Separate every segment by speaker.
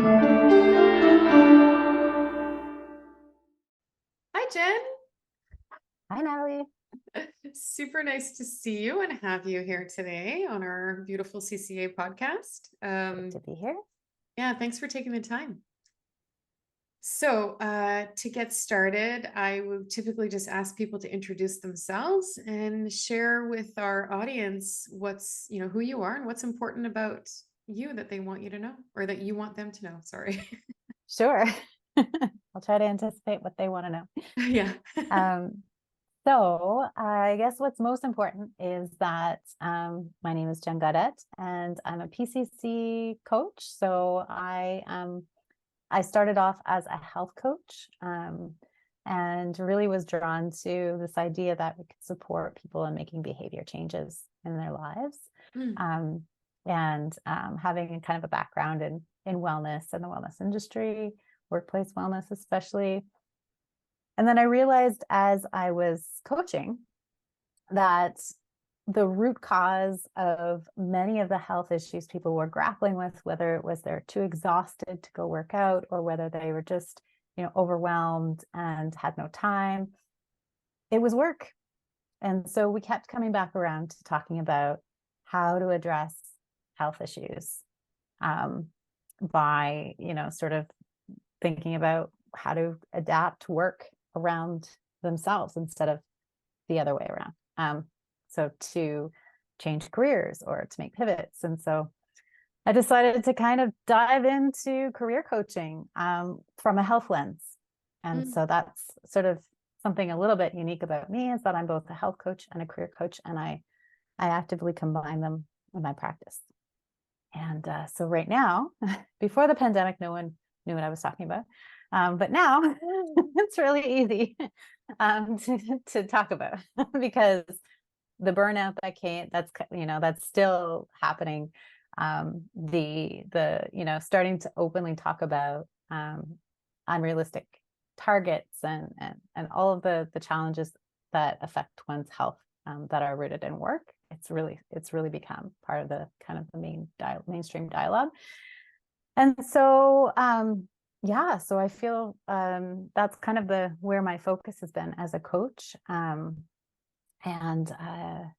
Speaker 1: Hi, Jen.
Speaker 2: Hi, Natalie.
Speaker 1: Super nice to see you and have you here today on our beautiful CCA podcast.
Speaker 2: Good to be here.
Speaker 1: Yeah, thanks for taking the time. So, to get started, I would typically just ask people to introduce themselves and share with our audience who you are and what's important about you that they want you to know, or that you want them to know. Sorry.
Speaker 2: Sure. I'll try to anticipate what they want to know.
Speaker 1: Yeah.
Speaker 2: So I guess what's most important is that my name is Jenn Gaudette and I'm a PCC coach. So I started off as a health coach and really was drawn to this idea that we could support people in making behavior changes in their lives.
Speaker 1: Mm.
Speaker 2: And having a kind of a background in wellness and the wellness industry, workplace wellness especially. And then I realized as I was coaching that the root cause of many of the health issues people were grappling with, whether it was they're too exhausted to go work out or whether they were just, overwhelmed and had no time, it was work. And so we kept coming back around to talking about how to address health issues by, sort of thinking about how to adapt work around themselves instead of the other way around. So to change careers or to make pivots. And so I decided to kind of dive into career coaching from a health lens. And so that's sort of something a little bit unique about me is that I'm both a health coach and a career coach, and I actively combine them in my practice. And so right now, before the pandemic, no one knew what I was talking about. But now it's really easy to talk about because the burnout that's still happening. Starting to openly talk about unrealistic targets and all of the challenges that affect one's health that are rooted in work. It's really become part of the kind of the mainstream dialogue. And so so I feel that's kind of where my focus has been as a coach. And I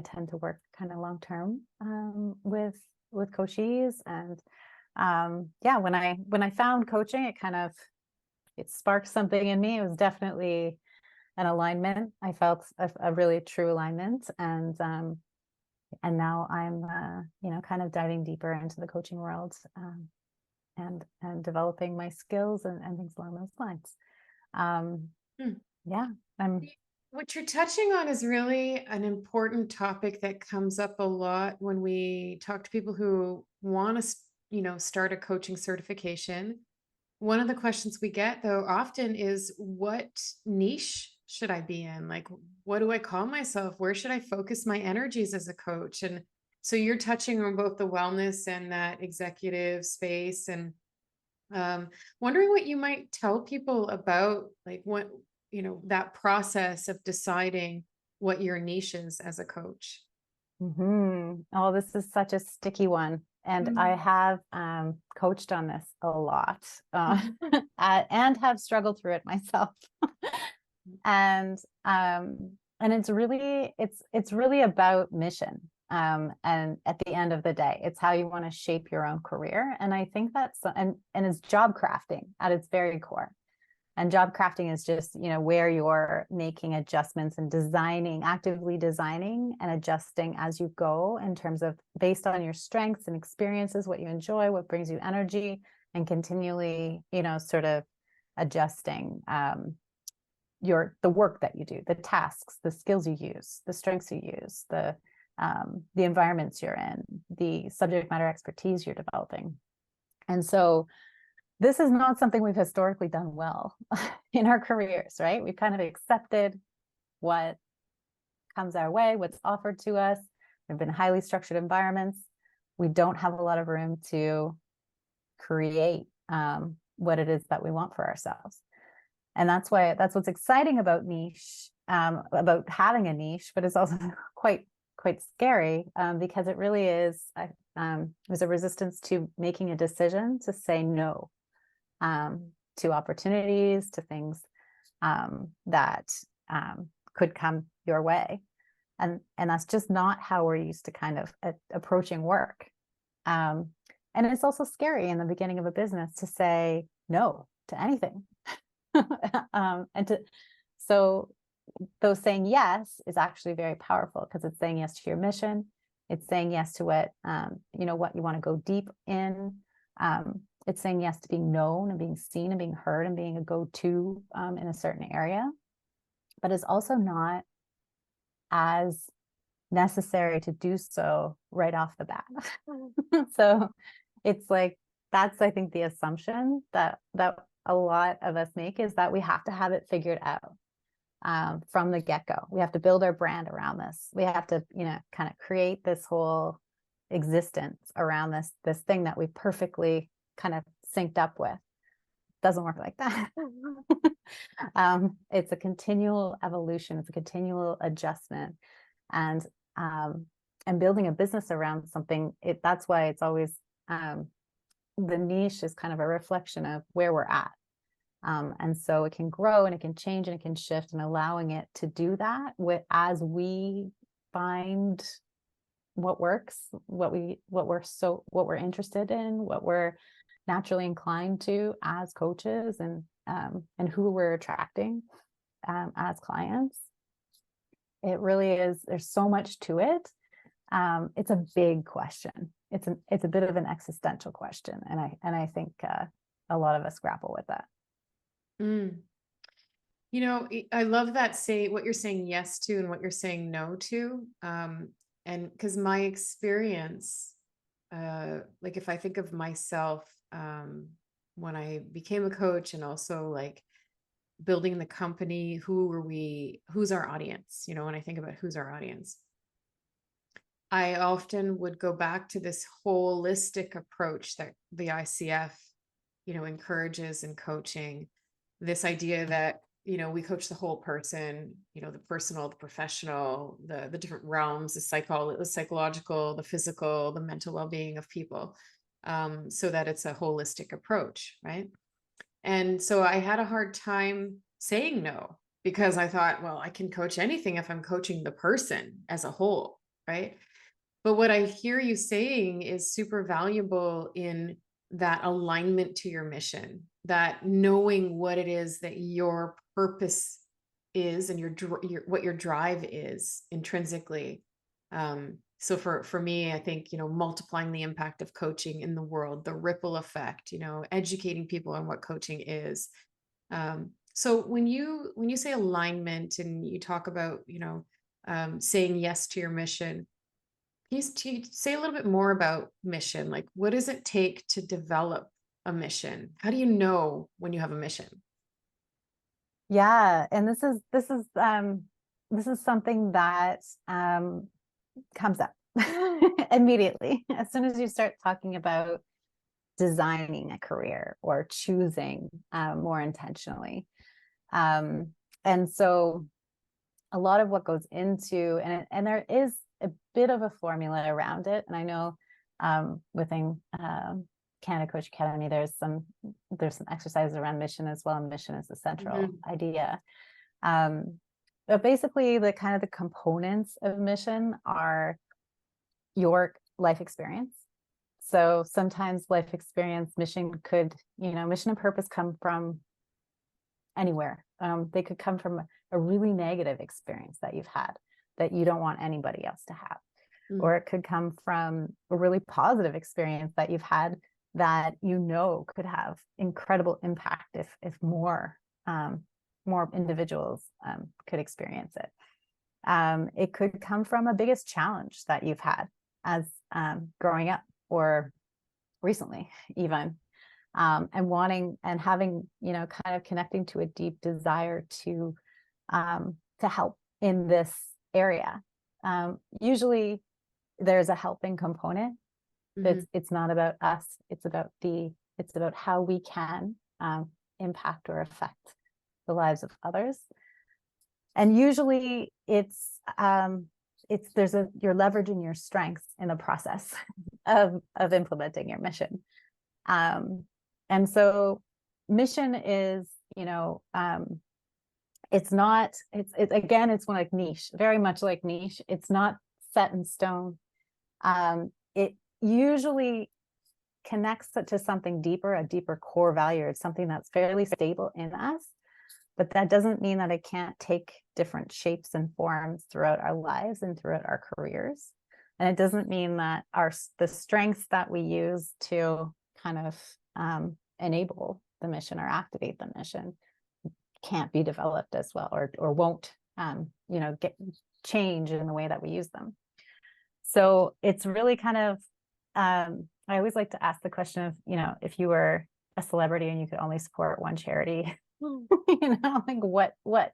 Speaker 2: tend to work kind of long term with coachees. And when I found coaching, it sparked something in me. It was definitely an alignment. I felt a really true alignment, and now I'm kind of diving deeper into the coaching world and developing my skills and things along those lines.
Speaker 1: What you're touching on is really an important topic that comes up a lot when we talk to people who want to, start a coaching certification. One of the questions we get, though, often is, what niche should I be in? Like, what do I call myself? Where should I focus my energies as a coach? And so you're touching on both the wellness and that executive space, and wondering what you might tell people about, like, what, that process of deciding what your niche is as a coach.
Speaker 2: Oh, this is such a sticky one. And I have coached on this a lot and have struggled through it myself. And it's really about mission. And at the end of the day, it's how you want to shape your own career. And I think and it's job crafting at its very core. And job crafting is just, where you're making adjustments and actively designing and adjusting as you go in terms of based on your strengths and experiences, what you enjoy, what brings you energy, and continually, sort of adjusting the work that you do, the tasks, the skills you use, the strengths you use, the environments you're in, the subject matter expertise you're developing. And so this is not something we've historically done well in our careers, right? We've kind of accepted what comes our way, what's offered to us. We've been highly structured environments. We don't have a lot of room to create what it is that we want for ourselves. And that's what's exciting about niche, about having a niche, but it's also quite scary because it really is, there's a resistance to making a decision to say no to opportunities, to things that could come your way. And that's just not how we're used to kind of approaching work. And it's also scary in the beginning of a business to say no to anything. So though saying yes is actually very powerful, because it's saying yes to your mission. It's saying yes to what what you want to go deep in. It's saying yes to being known and being seen and being heard and being a go-to in a certain area. But it's also not as necessary to do so right off the bat. So it's like, that's, I think, the assumption that a lot of us make, is that we have to have it figured out from the get-go. We have to build our brand around this. We have to, kind of create this whole existence around this thing that we perfectly kind of synced up with. Doesn't work like that. It's a continual evolution. It's a continual adjustment, and building a business around something. That's why it's always the niche is kind of a reflection of where we're at. And so it can grow and it can change and it can shift, and allowing it to do that as we find what works, what we're interested in, what we're naturally inclined to as coaches, and who we're attracting as clients. It really is. There's so much to it. It's a big question. It's a bit of an existential question, and I think a lot of us grapple with that.
Speaker 1: I love that, what you're saying yes to and what you're saying no to. And because my experience, like if I think of myself, when I became a coach, and also like building the company, who's our audience? When I think about who's our audience, I often would go back to this holistic approach that the ICF, encourages in coaching. This idea that, we coach the whole person, the personal, the professional, the different realms, the psychological, the physical, the mental well-being of people, so that it's a holistic approach, right? And so I had a hard time saying no, because I thought, well, I can coach anything if I'm coaching the person as a whole, right? But what I hear you saying is super valuable in that alignment to your mission, that knowing what it is that your purpose is, and what your drive is intrinsically. So for me, I think, multiplying the impact of coaching in the world, the ripple effect, educating people on what coaching is. So when you say alignment, and you talk about, saying yes to your mission, can you say a little bit more about mission? Like, what does it take to develop a mission? How do you know when you have a mission?
Speaker 2: Yeah, and this is something that comes up immediately as soon as you start talking about designing a career or choosing more intentionally. And so a lot of what goes into, and there is a bit of a formula around it. And I know within Canada Coach Academy, there's some exercises around mission as well. And mission is the central idea. But basically the kind of the components of mission are your life experience. So sometimes life experience, mission and purpose come from anywhere. They could come from a really negative experience that you've had that you don't want anybody else to have. Or it could come from a really positive experience that you've had that could have incredible impact if more individuals could experience it. It could come from a biggest challenge that you've had as growing up or recently even, and wanting and having, kind of connecting to a deep desire to help in this area. Usually there's a helping component. It's not about us. It's about how we can impact or affect the lives of others. And usually it's you're leveraging your strengths in the process of implementing your mission. And so mission is, it's again, it's one like niche, very much like niche. It's not set in stone. It usually connects to something deeper, a deeper core value. It's something that's fairly stable in us, but that doesn't mean that it can't take different shapes and forms throughout our lives and throughout our careers. And it doesn't mean that the strengths that we use to kind of enable the mission or activate the mission can't be developed as well, or won't get change in the way that we use them. So it's really kind of I always like to ask the question of, if you were a celebrity and you could only support one charity, like what would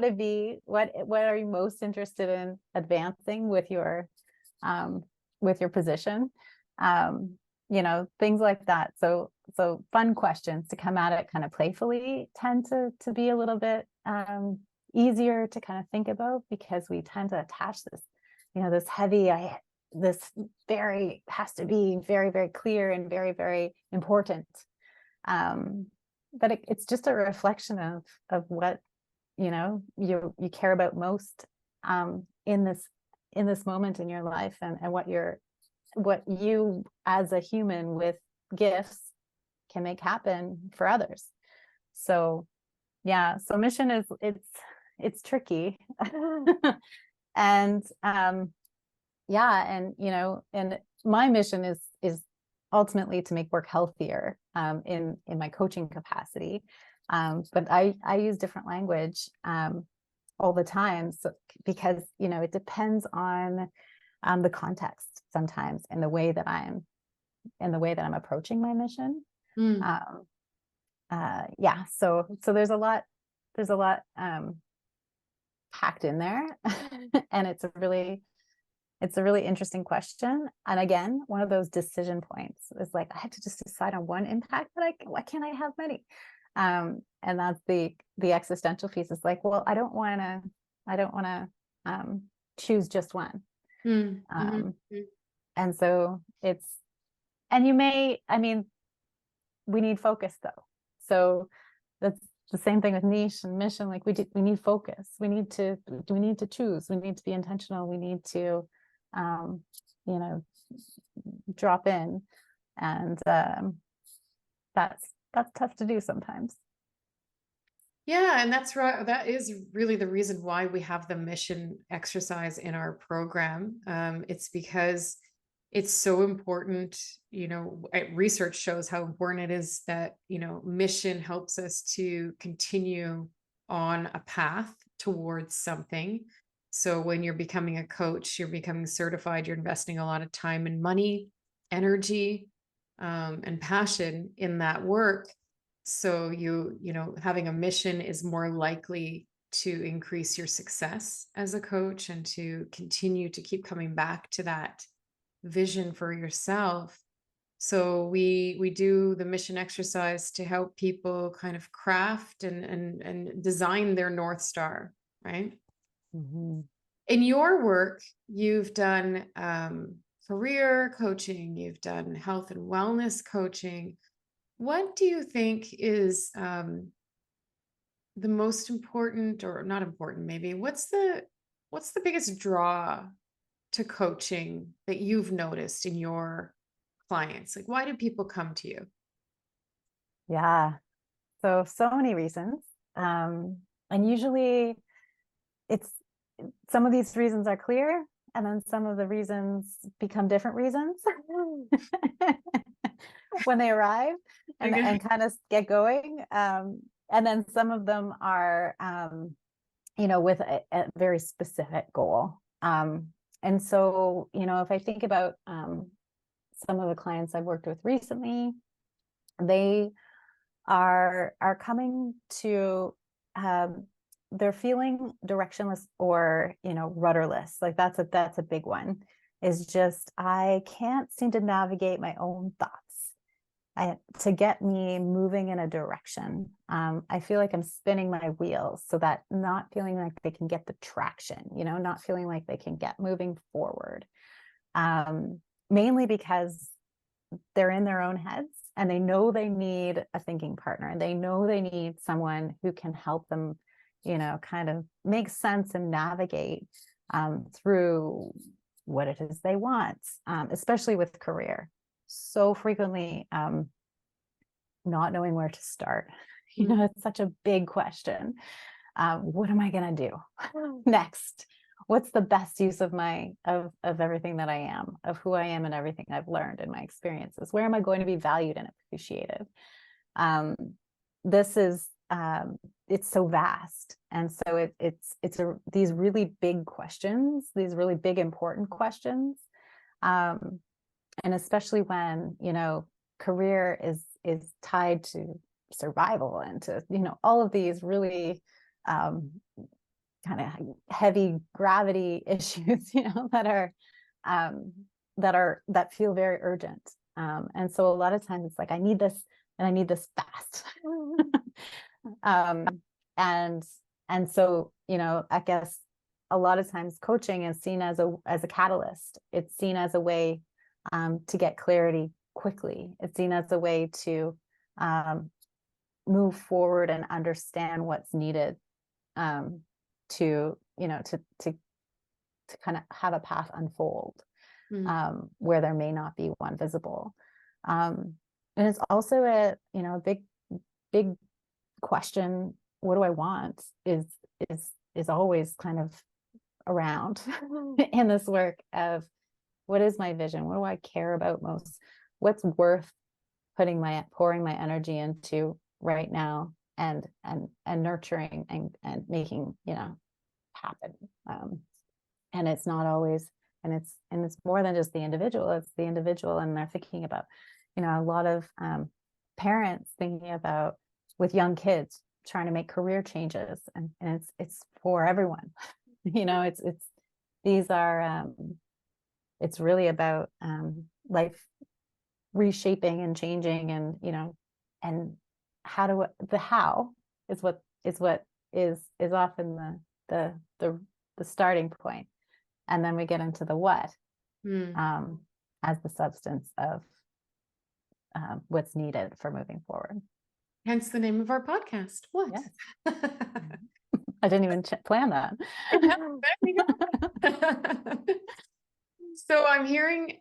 Speaker 2: it be? What are you most interested in advancing with your position? Things like that. So fun questions to come at it kind of playfully tend to be a little bit easier to kind of think about, because we tend to attach this, this heavy, this has to be very, very clear and very, very important. But it's just a reflection of what, you care about most in this moment in your life, and what you as a human with gifts can make happen for others. So yeah, so mission is, it's tricky. And and my mission is ultimately to make work healthier in my coaching capacity. But I use different language all the time, so because it depends on the context sometimes, and the way that I'm approaching my mission. So there's a lot packed in there. And it's a really interesting question. And again, one of those decision points is like, I have to just decide on one impact, but why can't I have many? And that's the existential piece. Is like, well, I don't want to choose just one. And so we need focus though. So that's the same thing with niche and mission. Like we need focus. We need to choose. We need to be intentional. We need to, drop in, and that's tough to do sometimes.
Speaker 1: Yeah, and that's right. That is really the reason why we have the mission exercise in our program. It's because it's so important. Research shows how important it is that, mission helps us to continue on a path towards something. So when you're becoming a coach, you're becoming certified, you're investing a lot of time and money, energy, and passion in that work. So having a mission is more likely to increase your success as a coach, and to continue to keep coming back to that vision for yourself. So we do the mission exercise to help people kind of craft and design their North Star, right?
Speaker 2: Mm-hmm.
Speaker 1: In your work, you've done career coaching, you've done health and wellness coaching. What do you think is the most important, or not important, maybe? What's the biggest draw to coaching that you've noticed in your clients? Like, why do people come to you?
Speaker 2: Yeah, so many reasons. And usually some of these reasons are clear, and then some of the reasons become different reasons when they arrive and kind of get going. And then some of them are, with a very specific goal. And so, if I think about some of the clients I've worked with recently, they are coming to, they're feeling directionless or, rudderless. Like that's a big one, is just, I can't seem to navigate my own thoughts. to get me moving in a direction. I feel like I'm spinning my wheels, so that not feeling like they can get the traction, not feeling like they can get moving forward. Mainly because they're in their own heads and they know they need a thinking partner, and they know they need someone who can help them, kind of make sense and navigate through what it is they want, especially with career. So frequently, not knowing where to start. It's such a big question. What am I going to do next? What's the best use of of everything that I am, of who I am and everything I've learned in my experiences? Where am I going to be valued and appreciated? This is, it's so vast. And so these really big questions, these really big, important questions. And especially when, career is tied to survival and to, all of these really, kind of heavy gravity issues, that feel very urgent. And so a lot of times it's like, I need this and I need this fast. And so, I guess a lot of times coaching is seen as a catalyst. It's seen as a way to get clarity quickly. It's seen as a way to move forward and understand what's needed to kind of have a path unfold where there may not be one visible. And it's also a big question. What do I want is always kind of around in this work of, what is my vision? What do I care about most? What's worth pouring my energy into right now and nurturing and making, happen. And it's not always, and it's more than just the individual. It's the individual, and they're thinking about, a lot of parents thinking about, with young kids, trying to make career changes, and it's for everyone. It's really about life reshaping and changing, and how is what is often the starting point, and then we get into the what as the substance of what's needed for moving forward.
Speaker 1: Hence the name of our podcast. What?
Speaker 2: Yes. I didn't even plan that.
Speaker 1: So I'm hearing,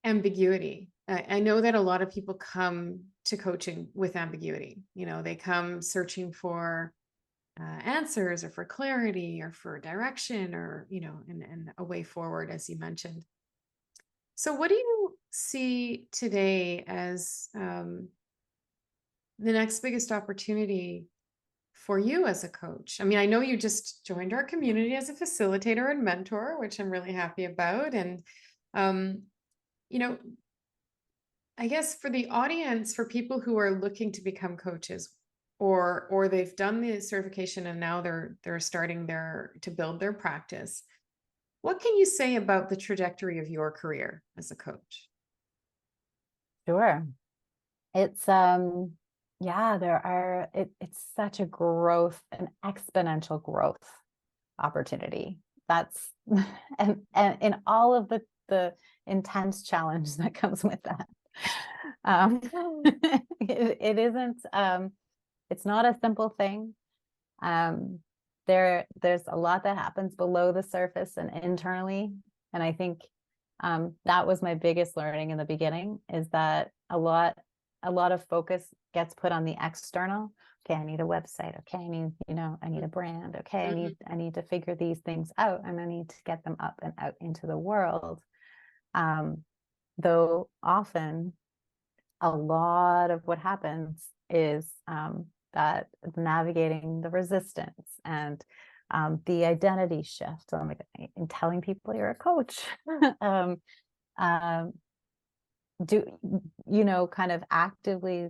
Speaker 1: ambiguity. I know that a lot of people come to coaching with ambiguity. They come searching for answers, or for clarity, or for direction, or, and a way forward, as you mentioned. So what do you see today as the next biggest opportunity for you as a coach? I mean, I know you just joined our community as a facilitator and mentor, which I'm really happy about. And, I guess for the audience, for people who are looking to become coaches, or they've done the certification and now they're starting to build their practice, what can you say about the trajectory of your career as a coach?
Speaker 2: Sure. It's it's such a growth, an exponential growth opportunity. That's and in all of the intense challenge that comes with that. It isn't, it's not a simple thing. There's a lot that happens below the surface and internally. And I think that was my biggest learning in the beginning, is that a lot of focus gets put on the external. Okay, I need a website. Okay, I need a brand. Okay, I need to figure these things out, and I need to get them up and out into the world. Though often a lot of what happens is that navigating the resistance and the identity shift, in telling people you're a coach, kind of actively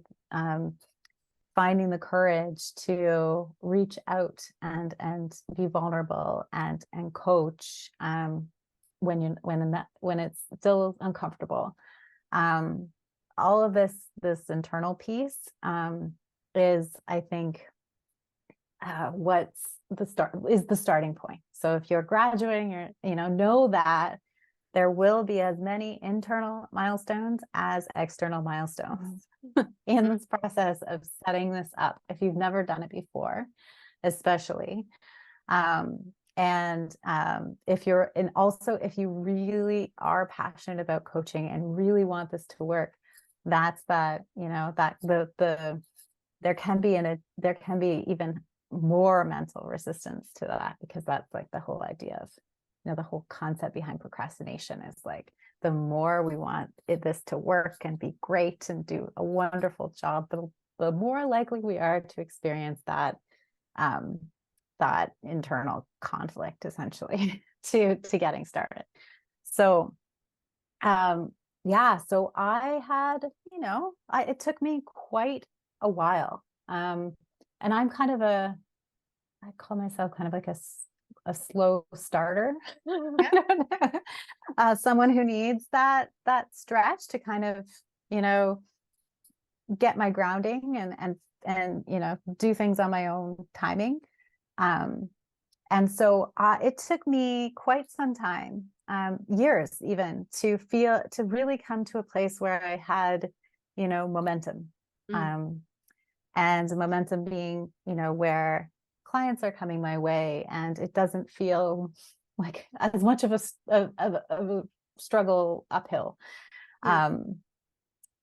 Speaker 2: finding the courage to reach out and be vulnerable and coach when it's still uncomfortable. all of this internal piece is, I think, what's the starting point. So if you're graduating, know that there will be as many internal milestones as external milestones in this process of setting this up, if you've never done it before, especially. If you're, and also if you really are passionate about coaching and really want this to work, that's that, that there can be even more mental resistance to that, because that's like the whole idea of, the whole concept behind procrastination is like, the more we want this to work and be great and do a wonderful job, the more likely we are to experience that internal conflict, essentially, to getting started. So so I had, it took me quite a while, and I'm kind of I call myself kind of like a slow starter. Someone who needs that stretch to kind of, get my grounding and do things on my own timing. And so it took me quite some time, years even, to really come to a place where I had, momentum. And momentum being, where clients are coming my way and it doesn't feel like as much of a struggle uphill. And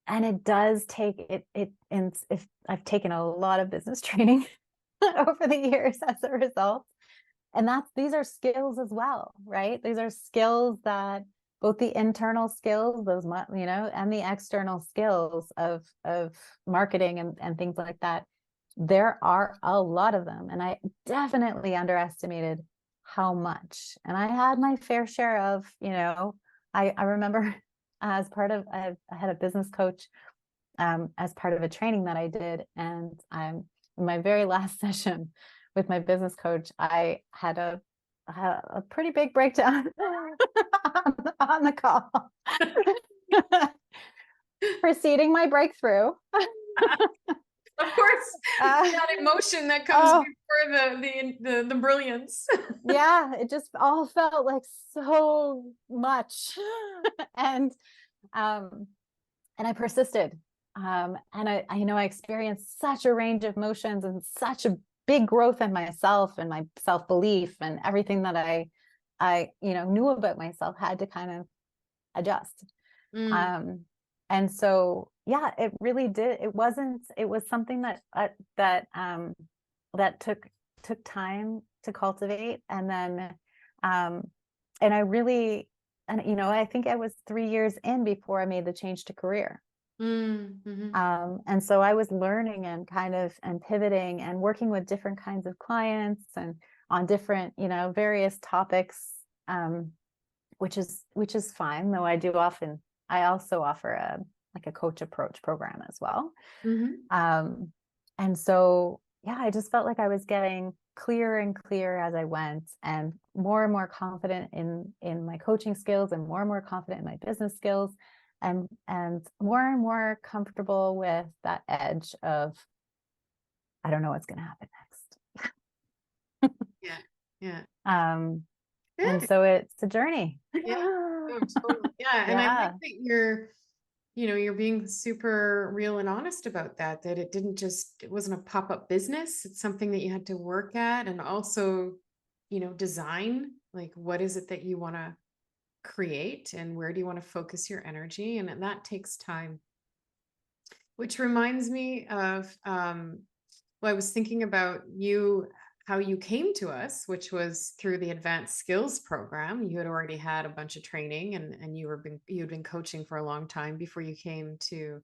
Speaker 2: it does take if I've taken a lot of business training over the years as a result. And these are skills as well, right? These are skills that, both the internal skills, those, and the external skills of marketing and things like that. There are a lot of them. And I definitely underestimated how much. And I had my fair share of, I remember I had a business coach as part of a training that I did. And in my very last session with my business coach, I had a pretty big breakdown on the call. Preceding my breakthrough.
Speaker 1: Of course, that emotion that comes before the brilliance.
Speaker 2: Yeah, it just all felt like so much. And I persisted. And I experienced such a range of emotions and such a big growth in myself and my self-belief, and everything that I knew about myself had to kind of adjust. And so, it really did. It was something that took time to cultivate. And then, and I really, I think I was 3 years in before I made the change to career. And so I was learning and and pivoting and working with different kinds of clients and on different, various topics, which is fine, though I also offer a coach approach program as well. And so, I just felt like I was getting clearer and clearer as I went, and more confident in my coaching skills, and more confident in my business skills, and more comfortable with that edge of, I don't know what's going to happen next. And so it's a journey.
Speaker 1: Totally. And I think that you're being super real and honest about that it wasn't a pop-up business. It's something that you had to work at, and also, design, like, what is it that you want to create and where do you want to focus your energy, and that takes time. Which reminds me of, I was thinking about how you came to us, which was through the advanced skills program. You had already had a bunch of training, and you'd been coaching for a long time before you came to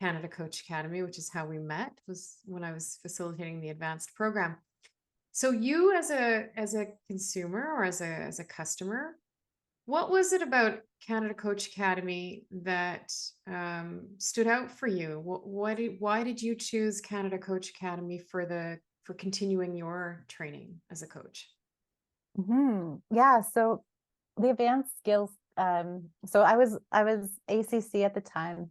Speaker 1: Canada Coach Academy, which is how we met, was when I was facilitating the advanced program. So you, as a consumer or as a customer, what was it about Canada Coach Academy that stood out for you? Why did you choose Canada Coach Academy for continuing your training as a coach?
Speaker 2: So the advanced skills. So I was ACC at the time,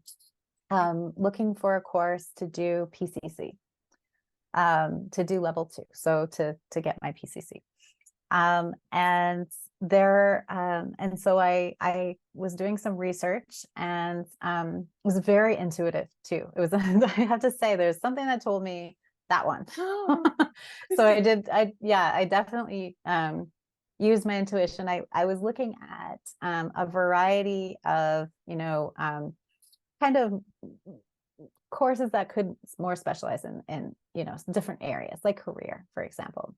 Speaker 2: looking for a course to do PCC, to do level 2. So to get my PCC. And so I was doing some research, and it was very intuitive too. It was, I have to say, there's something that told me that one. So I definitely used my intuition. I was looking at a variety of, kind of courses that could more specialize in different areas, like career, for example.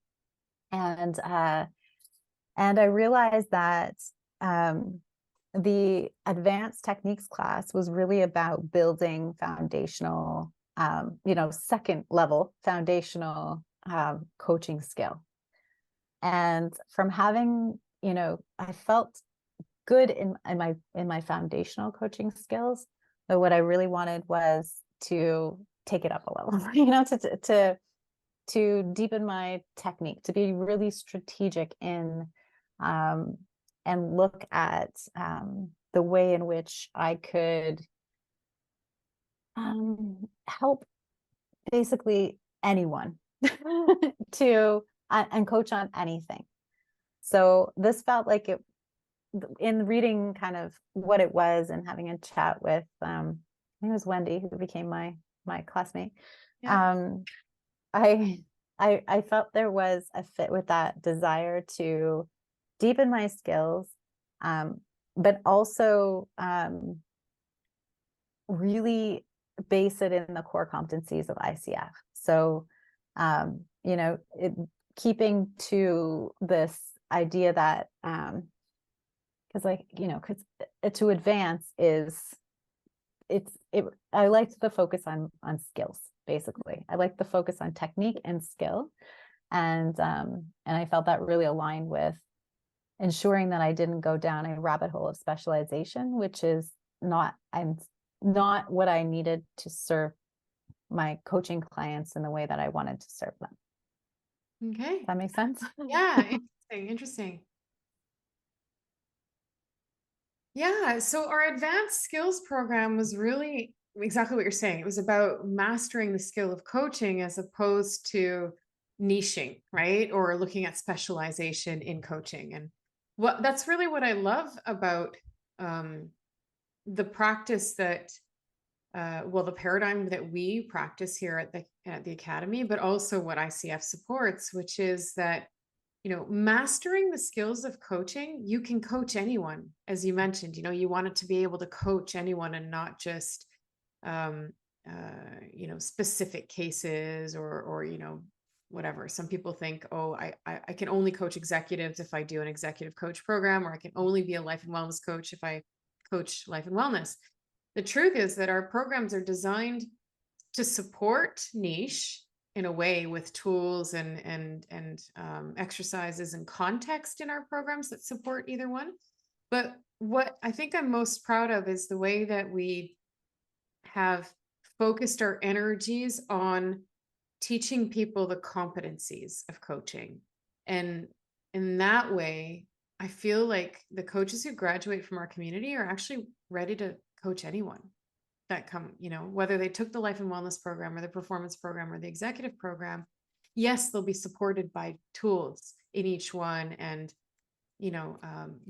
Speaker 2: And I realized that the advanced techniques class was really about building foundational, second level foundational coaching skill. And from having, I felt good in my foundational coaching skills, but what I really wanted was to take it up a level, to deepen my technique, to be really strategic in, and look at the way in which I could help basically anyone to and coach on anything. So this felt like it, in reading kind of what it was and having a chat with, I think it was Wendy, who became my classmate.
Speaker 1: Yeah.
Speaker 2: I felt there was a fit with that desire to deepen my skills, but also really base it in the core competencies of ICF. So, keeping to this idea that, because to advance I liked the focus on skills. Basically, I like the focus on technique and skill, and I felt that really aligned with ensuring that I didn't go down a rabbit hole of specialization, which is not what I needed to serve my coaching clients in the way that I wanted to serve them.
Speaker 1: Okay.
Speaker 2: Does that make sense?
Speaker 1: Yeah. Interesting. Yeah. So our advanced skills program was really exactly what you're saying. It was about mastering the skill of coaching as opposed to niching, right? Or looking at specialization in coaching. And that's really what I love about the practice that, the paradigm that we practice here at the Academy, but also what ICF supports, which is that, mastering the skills of coaching, you can coach anyone. As you mentioned, you want it to be able to coach anyone and not just, specific cases or, whatever. Some people think, oh, I can only coach executives if I do an executive coach program, or I can only be a life and wellness coach if I coach life and wellness. The truth is that our programs are designed to support niche in a way, with tools and exercises and context in our programs that support either one. But what I think I'm most proud of is the way that we have focused our energies on teaching people the competencies of coaching. And in that way, I feel like the coaches who graduate from our community are actually ready to coach anyone that come, whether they took the life and wellness program or the performance program or the executive program. Yes, they'll be supported by tools in each one, and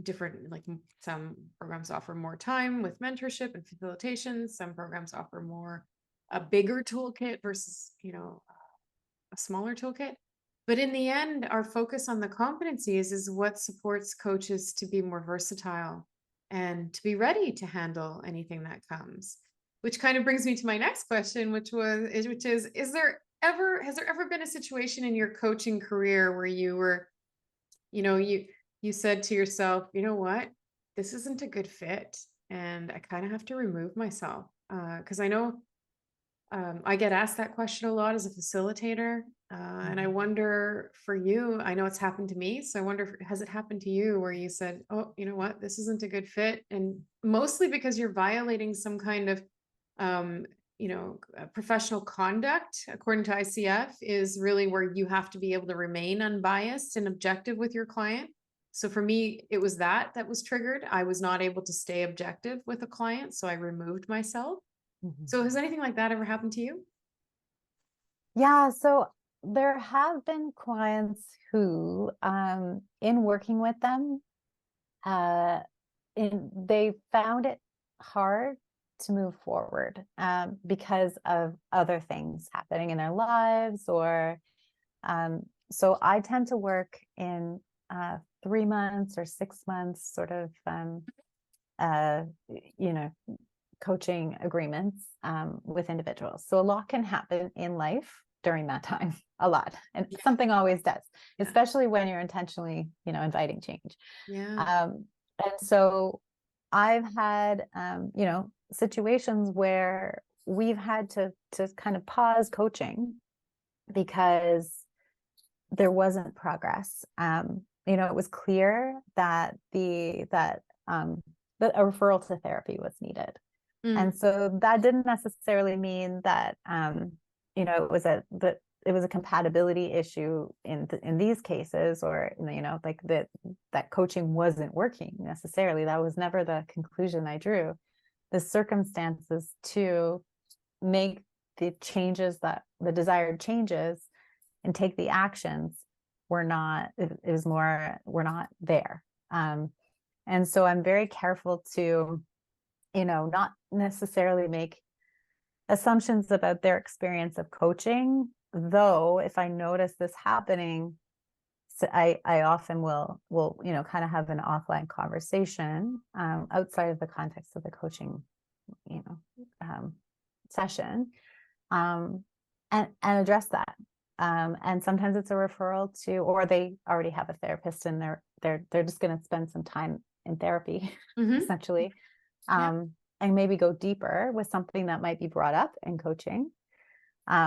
Speaker 1: different, like some programs offer more time with mentorship and facilitation. Some programs offer a bigger toolkit versus a smaller toolkit. But in the end, our focus on the competencies is what supports coaches to be more versatile and to be ready to handle anything that comes. Which kind of brings me to my next question, which is has there ever been a situation in your coaching career where you were, you said to yourself, you know what, this isn't a good fit, and I kind of have to remove myself? Because I know I get asked that question a lot as a facilitator. And I wonder for you, I know it's happened to me. So I wonder, has it happened to you where you said, oh, you know what, this isn't a good fit? And mostly because you're violating some kind of, professional conduct, according to ICF, is really where you have to be able to remain unbiased and objective with your client. So for me, it was that was triggered. I was not able to stay objective with a client. So I removed myself.
Speaker 2: Mhm.
Speaker 1: So has anything like that ever happened to you?
Speaker 2: Yeah, so there have been clients who, in working with them, uh, they found it hard to move forward, because of other things happening in their lives, or so I tend to work in 3 months or 6 months, sort of, uh, you know, coaching agreements, with individuals. So a lot can happen in life during that time, a lot, and
Speaker 1: Yeah.
Speaker 2: something always does,
Speaker 1: Yeah.
Speaker 2: especially when you're intentionally, inviting change.
Speaker 1: Yeah.
Speaker 2: And so I've had, situations where we've had to kind of pause coaching because there wasn't progress. It was clear that that a referral to therapy was needed.
Speaker 1: Mm.
Speaker 2: And so that didn't necessarily mean that, it was a compatibility issue in these cases, or, like that coaching wasn't working necessarily. That was never the conclusion I drew. The circumstances to make the desired changes and take the actions were not, it was more, we're not there. And so I'm very careful to, not necessarily make assumptions about their experience of coaching, though if I notice this happening, so I often will kind of have an offline conversation, outside of the context of the coaching, you know um, session, um, and address that. And sometimes it's a referral to, or they already have a therapist and they're just going to spend some time in therapy,
Speaker 1: Hmm.
Speaker 2: essentially,
Speaker 1: Yeah.
Speaker 2: and maybe go deeper with something that might be brought up in coaching.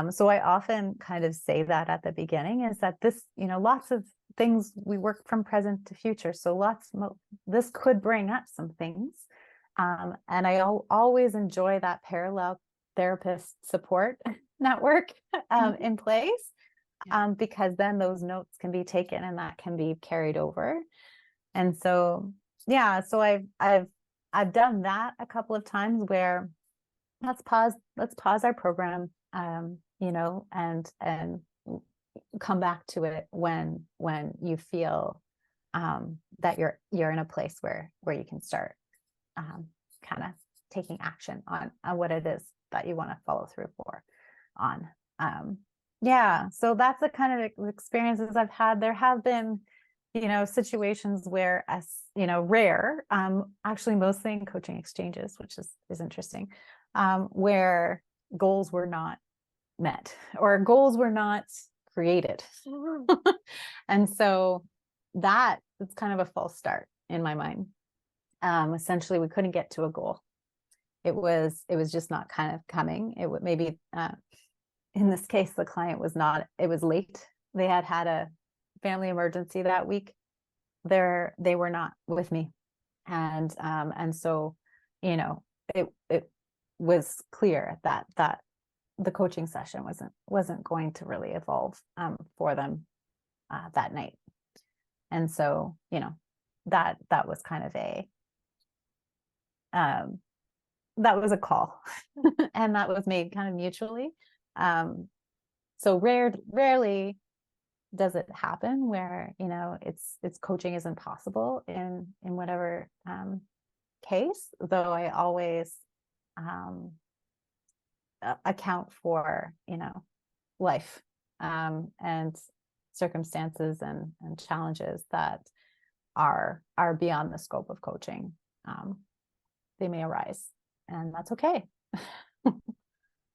Speaker 2: So I often kind of say that at the beginning, is that this, lots of things, we work from present to future. So this could bring up some things. And I always enjoy that parallel therapist support network,
Speaker 1: Mhm.
Speaker 2: in place,
Speaker 1: Yeah.
Speaker 2: because then those notes can be taken and that can be carried over. And so, yeah, so I've done that a couple of times, where let's pause our program, and come back to it when you feel, that you're in a place where you can start, kind of taking action on what it is that you want to follow through on. Yeah, so that's the kind of experiences I've had. There have been, situations where, as rare, actually mostly in coaching exchanges, which is interesting, where goals were not met, or goals were not created. And so that it's kind of a false start in my mind. Essentially, we couldn't get to a goal. It was just not kind of coming. It would maybe, in this case, the client was not. It was late. They had a family emergency that week. They were not with me, and so, it was clear that the coaching session wasn't going to really evolve, for them, that night. And so, that was kind of um, a call, and that was made kind of mutually. So rarely does it happen where, it's coaching isn't possible in whatever, case, though I always, um, account for, life, and circumstances and challenges that are beyond the scope of coaching. They may arise, and that's okay.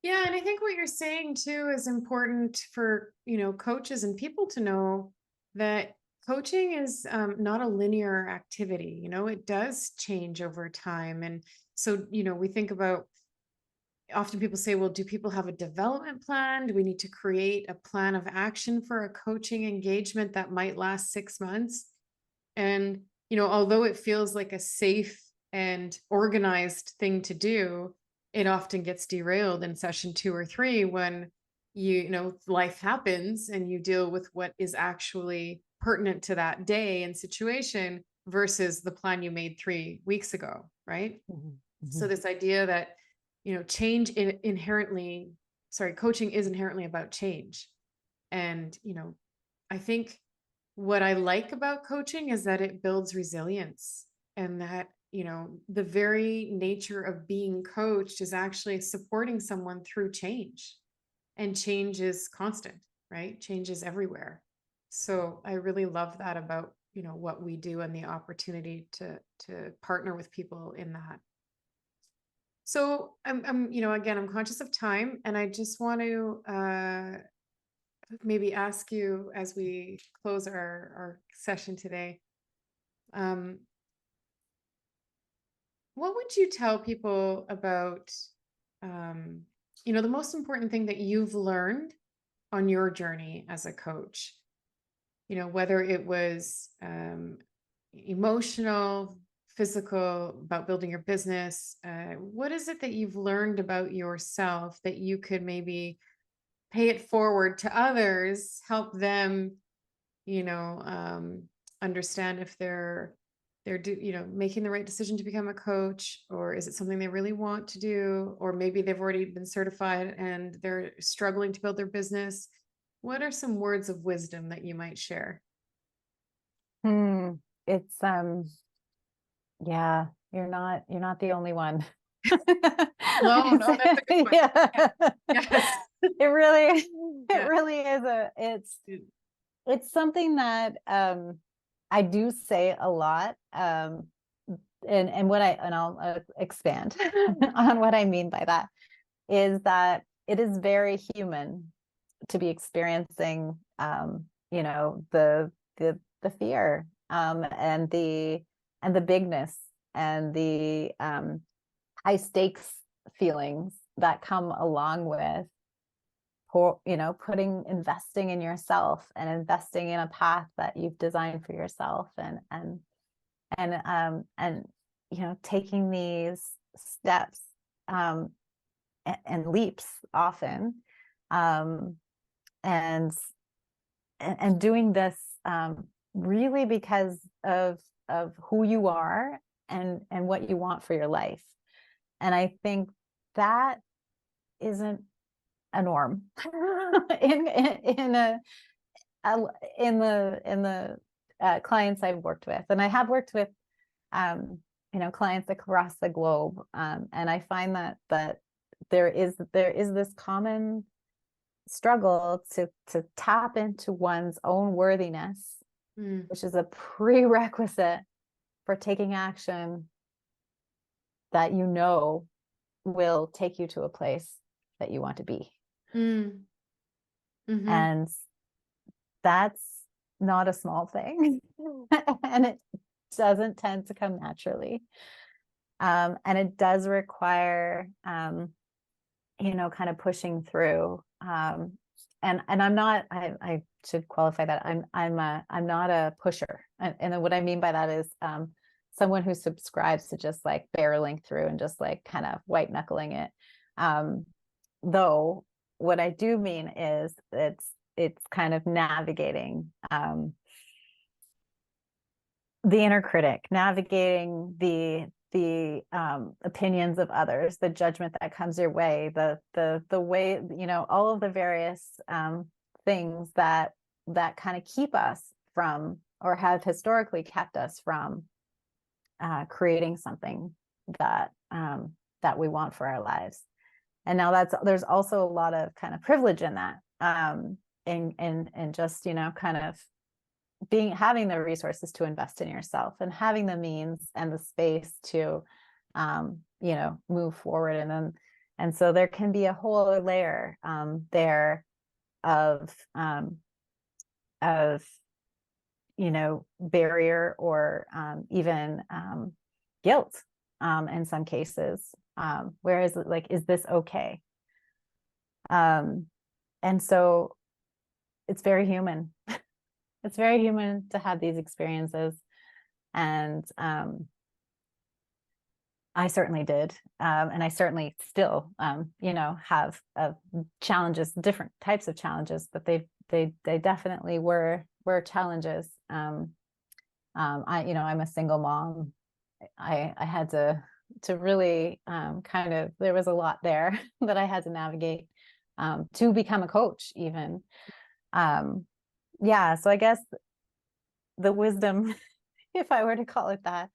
Speaker 1: Yeah, and I think what you're saying too is important for, coaches and people to know that coaching is not a linear activity. It does change over time. And so, we think about, often people say, well, do people have a development plan? Do we need to create a plan of action for a coaching engagement that might last 6 months? And, although it feels like a safe and organized thing to do, it often gets derailed in session 2 or 3 when life happens and you deal with what is actually pertinent to that day and situation versus the plan you made 3 weeks ago. Right.
Speaker 2: Mhm,
Speaker 1: So,
Speaker 2: mhm,
Speaker 1: this idea that change inherently, sorry, coaching is inherently about change. And, I think what I like about coaching is that it builds resilience, and that, the very nature of being coached is actually supporting someone through change. And change is constant, right? Change is everywhere. So I really love that about, what we do and the opportunity to partner with people in that. So again, I'm conscious of time, and I just want to maybe ask you as we close our session today, um, what would you tell people about, um, the most important thing that you've learned on your journey as a coach? Whether it was emotional, physical, about building your business, what is it that you've learned about yourself that you could maybe pay it forward to others, help them, you know, um, understand if they're making the right decision to become a coach, or is it something they really want to do, or maybe they've already been certified and they're struggling to build their business. What are some words of wisdom that you might share?
Speaker 2: Hmm. It's yeah, you're not the only one.
Speaker 1: No, no, that's a good one.
Speaker 2: Yeah.
Speaker 1: Yes.
Speaker 2: It really
Speaker 1: Yeah.
Speaker 2: it really is it's something that I do say a lot. And what I'll expand on what I mean by that is that it is very human to be experiencing the fear, and the bigness, and the high stakes feelings that come along with investing in yourself and investing in a path that you've designed for yourself, and taking these steps, and leaps often, um, and doing this really because of who you are, and what you want for your life. And I think that isn't a norm in the clients I've worked with, and I have worked with clients across the globe, and I find that there is this common struggle to tap into one's own worthiness, which is a prerequisite for taking action that will take you to a place that you want to be. And that's not a small thing. And it doesn't tend to come naturally. And it does require kind of pushing through. And I'm not, I should qualify that I'm not a pusher. And what I mean by that is someone who subscribes to just like barreling through and just like kind of white knuckling it. Though what I do mean is it's kind of navigating the inner critic, navigating the opinions of others, the judgment that comes your way, the way, all of the various things that kind of keep us from, or have historically kept us from, creating something that we want for our lives. And now there's also a lot of kind of privilege in that, and just kind of having the resources to invest in yourself, and having the means and the space to move forward. And so there can be a whole layer there of barrier, or even guilt in some cases, whereas like, is this okay? And so it's very human. It's very human to have these experiences. And I certainly did. And I certainly still, have challenges, different types of challenges, but they definitely were challenges. I'm a single mom. I had to to really kind of, there was a lot there that I had to navigate to become a coach even. Yeah, so I guess the wisdom, if I were to call it that,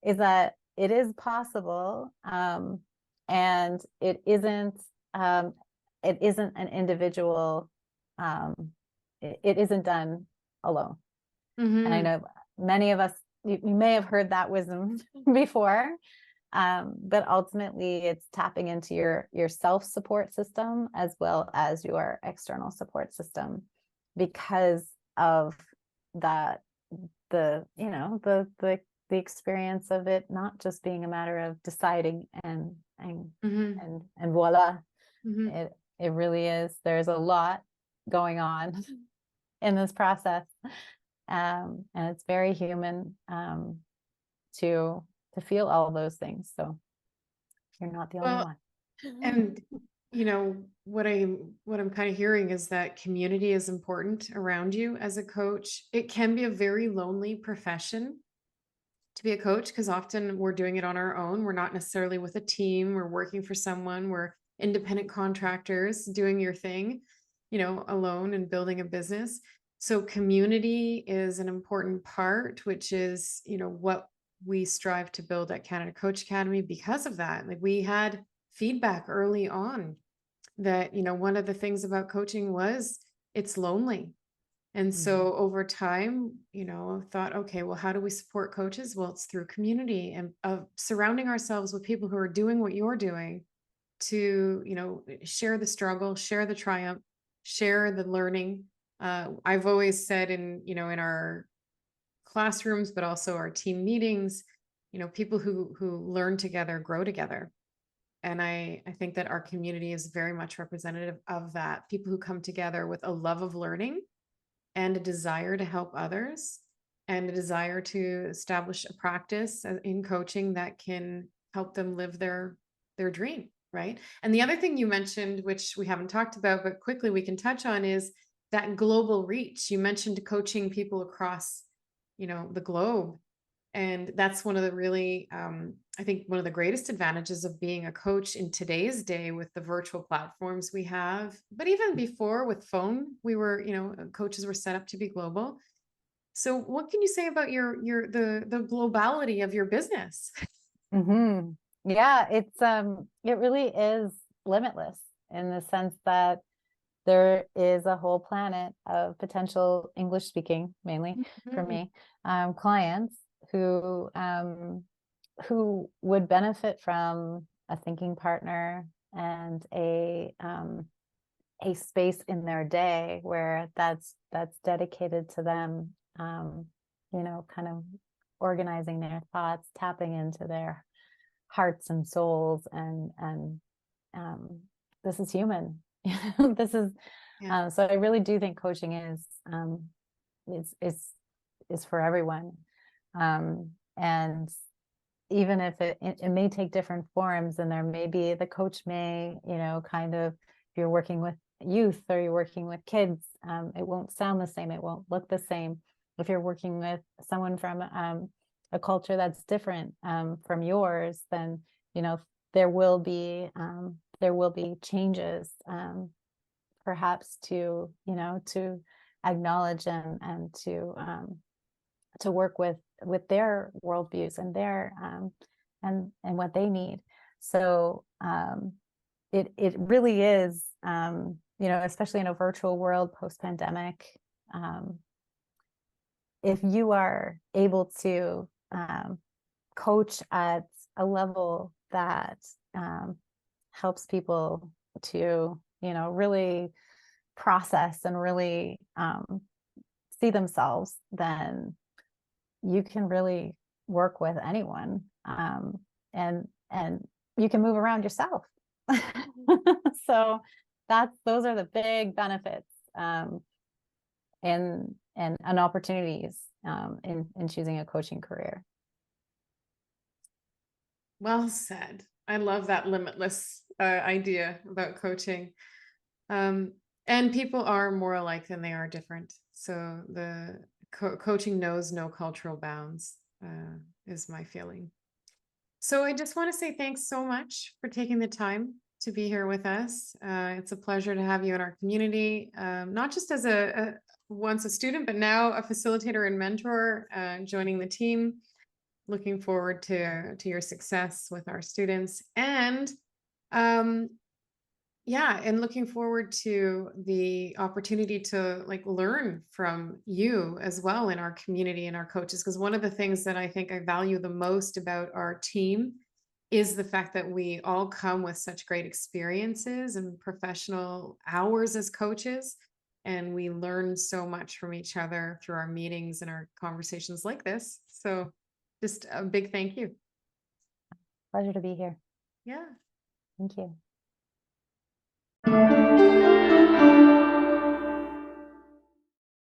Speaker 2: is that it is possible, and it isn't an individual, it isn't done alone. And I
Speaker 1: Mm-hmm.
Speaker 2: know many of us, you may have heard that wisdom before, but ultimately it's tapping into your self-support system as well as your external support system, because of that, the experience of it not just being a matter of deciding
Speaker 1: Mm-hmm.
Speaker 2: and voila.
Speaker 1: Mm-hmm.
Speaker 2: It really is, there's a lot going on in this process, and it's very human, to feel all those things, so you're not the only
Speaker 1: Well,
Speaker 2: one.
Speaker 1: and what I'm kind of hearing is that community is important around you as a coach. It can be a very lonely profession to be a coach because often we're doing it on our own. We're not necessarily with a team. We're working for someone. We're independent contractors doing your thing, alone and building a business. So community is an important part, which is, what we strive to build at Canada Coach Academy because of that. Like we had feedback early on that, one of the things about coaching was it's lonely. And
Speaker 2: Mhm.
Speaker 1: so over time, thought, okay, well, how do we support coaches? Well, it's through community and surrounding ourselves with people who are doing what you're doing to, share the struggle, share the triumph, share the learning. I've always said in our classrooms, but also our team meetings, people who learn together, grow together. And I think that our community is very much representative of that. People who come together with a love of learning and a desire to help others and a desire to establish a practice in coaching that can help them live their dream, right? And the other thing you mentioned, which we haven't talked about but quickly we can touch on, is that global reach. You mentioned coaching people across the globe, and that's one of the really I think one of the greatest advantages of being a coach in today's day with the virtual platforms we have. But even before with phone, we were, coaches were set up to be global. So what can you say about the globality of your business?
Speaker 2: Mm-hmm. Yeah, it really is limitless in the sense that there is a whole planet of potential English speaking, mainly for
Speaker 1: Mhm.
Speaker 2: me, clients who would benefit from a thinking partner and a space in their day where that's dedicated to them, kind of organizing their thoughts, tapping into their hearts and souls, and um, this is human. This is
Speaker 1: Yeah.
Speaker 2: so I really do think coaching is for everyone, and even if it may take different forms, and there may be, the coach may, kind of, if you're working with youth or you're working with kids, it won't sound the same, it won't look the same. If you're working with someone from a culture that's different from yours, then there will be changes, perhaps to acknowledge and to work with their worldviews and their and what they need. So it really is, especially in a virtual world post-pandemic, if you are able to coach at a level that helps people to really process and really see themselves, then you can really work with anyone, and you can move around yourself. So those are the big benefits, and opportunities in choosing a coaching career.
Speaker 1: Well said. I love that limitless idea about coaching. Um, and people are more alike than they are different. So the coaching knows no cultural bounds, is my feeling. So I just want to say thanks so much for taking the time to be here with us. It's a pleasure to have you in our community, not just as once a student, but now a facilitator and mentor, joining the team. Looking forward to your success with our students, and um, yeah, and looking forward to the opportunity to like learn from you as well in our community and our coaches. Because one of the things that I think I value the most about our team is the fact that we all come with such great experiences and professional hours as coaches. And we learn so much from each other through our meetings and our conversations like this. So just a big thank you.
Speaker 2: Pleasure to be here.
Speaker 1: Yeah.
Speaker 2: Thank you.